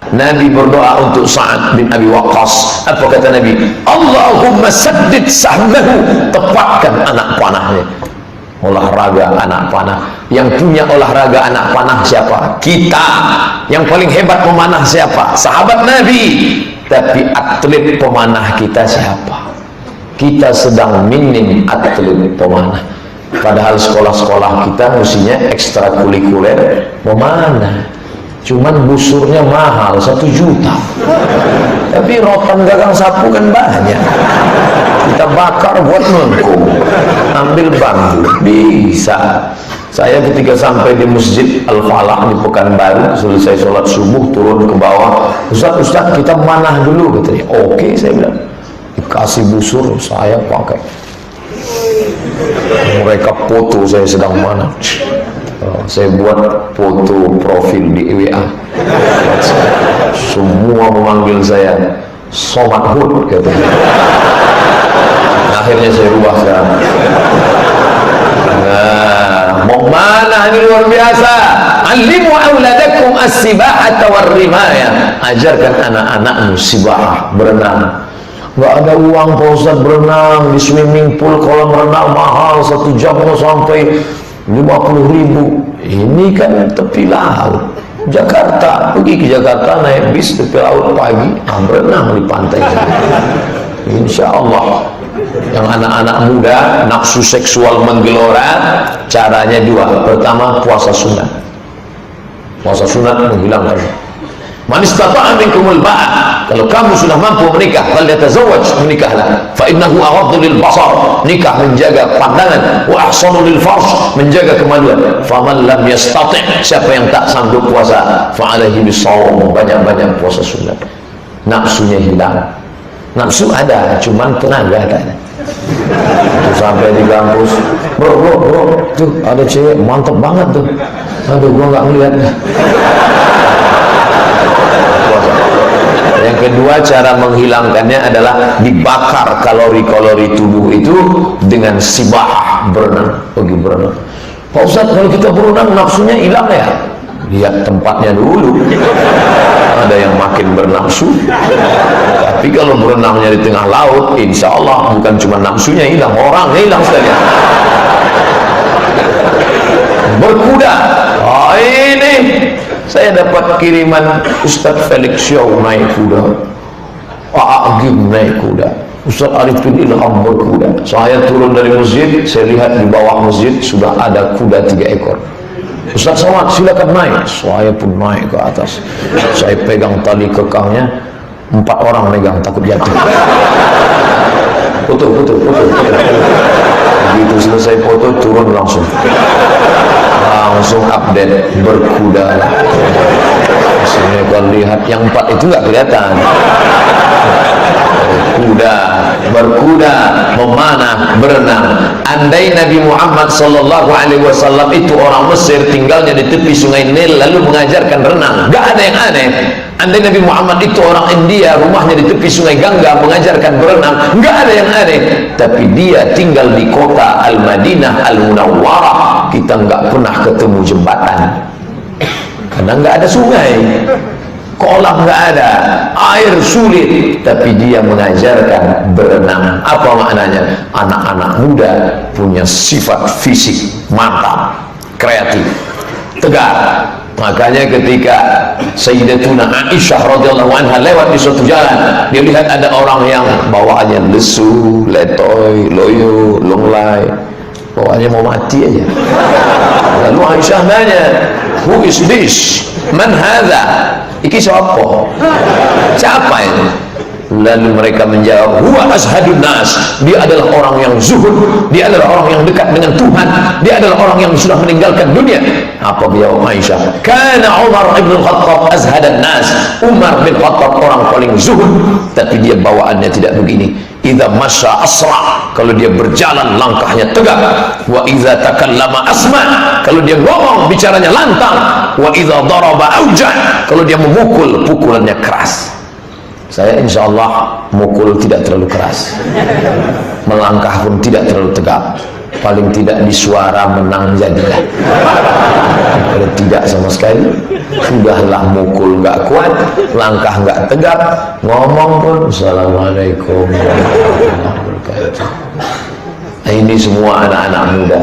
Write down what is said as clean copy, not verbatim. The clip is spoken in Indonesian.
Nabi berdoa untuk Sa'ad bin Abi Waqqas. Apa kata Nabi? Allahumma saddid sahmahu, tepatkan anak panahnya. Olahraga anak panah. Yang punya olahraga anak panah siapa? Kita. Yang paling hebat memanah siapa? Sahabat Nabi. Tapi atlet pemanah kita siapa? Kita sedang minim atlet pemanah. Padahal sekolah-sekolah kita mestinya ekstrakurikuler memanah. Cuman busurnya mahal 1 juta. Tapi rotan gagang sapu kan banyak. Kita bakar buat nongkrong, ambil bambu, bisa. Saya ketika sampai di Masjid Al-Falah di Pekanbaru, selesai sholat subuh turun ke bawah, Ustaz kita manah dulu, katanya. Oke, saya bilang. Dikasih busur, saya pakai. Mereka foto saya sedang manah. Saya buat foto profil di WA. Semua memanggil saya Somat Hud, katanya. Akhirnya saya rubah sekarang. Nah, mau mana ini luar biasa. Alimu auladakum as-sibahata war-rimaya. Ajarkan anak-anakmu sibah, berenang. Nggak ada uang Pak Ustaz berenang di swimming pool, kolam renang mahal 1 jam sampai 50.000. Ini kan tepi laut. Jakarta, pergi ke Jakarta naik bis tepi laut pagi, berenang di pantai. Insya Allah. Yang anak-anak muda nafsu seksual menggelora, caranya 2. Pertama, puasa sunat. Puasa sunat menghilangkan. Man istata'a minkumul ba'a, kalau kamu sudah mampu menikah, falyatazawwaj, menikahlah. Fa innahu aghaddu lil basar, nikah menjaga pandangan, wa ahsanu lil farj, menjaga kemaluan. Faman lam yastati', siapa yang tak sanggup puasa, fa alaihi bisawm, banyak-banyak puasa sunat. Nafsunya hilang. Nafsu ada, cuman tenaga tak ada. Sampai di kampus, bro, tuh ada cewek mantep banget tuh. Aduh, gua nggak ngeliat. Yang kedua, cara menghilangkannya adalah dibakar kalori-kalori tubuh itu dengan sibah, berenang, pergi berenang. Pak Ustaz, kalau kita berenang nafsunya hilang ya? Lihat tempatnya dulu. Ada yang makin bernafsu. Tapi kalau berenangnya di tengah laut, insya Allah bukan cuma nafsunya hilang, orangnya hilang sekalian. Berkuda. Oh, ini saya dapat kiriman Ustaz Felix Shaw naik kuda, Pak Agim naik kuda, Ustaz Arifin Ilham berkuda. Saya turun dari masjid, saya lihat di bawah masjid sudah ada kuda 3 ekor. Ustaz Somad silakan naik. Saya pun naik ke atas. Saya pegang tali kekangnya, 4 orang megang, takut jatuh. Foto. Begitu selesai foto, turun langsung update berkuda. Sini kalau lihat yang 4 itu nggak kelihatan. Berkuda, memanah, berenang. Andai Nabi Muhammad SAW itu orang Mesir, tinggalnya di tepi sungai Nil, lalu mengajarkan renang, nggak ada yang aneh. Andai Nabi Muhammad itu orang India, rumahnya di tepi sungai Gangga, mengajarkan berenang, nggak ada yang aneh. Tapi dia tinggal di kota Al-Madinah Al-Munawwarah, kita nggak pernah ketemu jembatan karena nggak ada sungai, kolam nggak ada, air sulit, tapi dia mengajarkan berenang. Apa maknanya? Anak-anak muda punya sifat fisik mantap, kreatif, tegar. Makanya ketika Sayyidatuna Aisyah radhiyallahu anha lewat di suatu jalan, dia lihat ada orang yang bawaannya lesu, letoy, loyo, longlai, bawaannya mau mati aja. Lalu Aisyah nanya, who is this? Man hadha? Iki siapa? Siapa ini? Lalu mereka menjawab, huwa azhadun nas. Dia adalah orang yang zuhud, dia adalah orang yang dekat dengan Tuhan, dia adalah orang yang sudah meninggalkan dunia. Apa jawab Aisyah? Kana Umar ibn Khattab azhadan nas. Umar bin Khattab orang paling zuhud, tapi dia bawaannya tidak begini. Idza masya asra, kalau dia berjalan langkahnya tegak. Wa idza takallama asma, kalau dia ngomong bicaranya lantang. Wa idza daraba auja, kalau dia memukul pukulannya keras. Saya insya Allah mukul tidak terlalu keras, melangkah pun tidak terlalu tegak. paling tidak di suara menang jadilah. Kalau tidak sama sekali, sudahlah mukul nggak kuat, langkah nggak tegap, ngomong pun assalamualaikum warahmatullahi wabarakatuh. Ini semua anak-anak muda.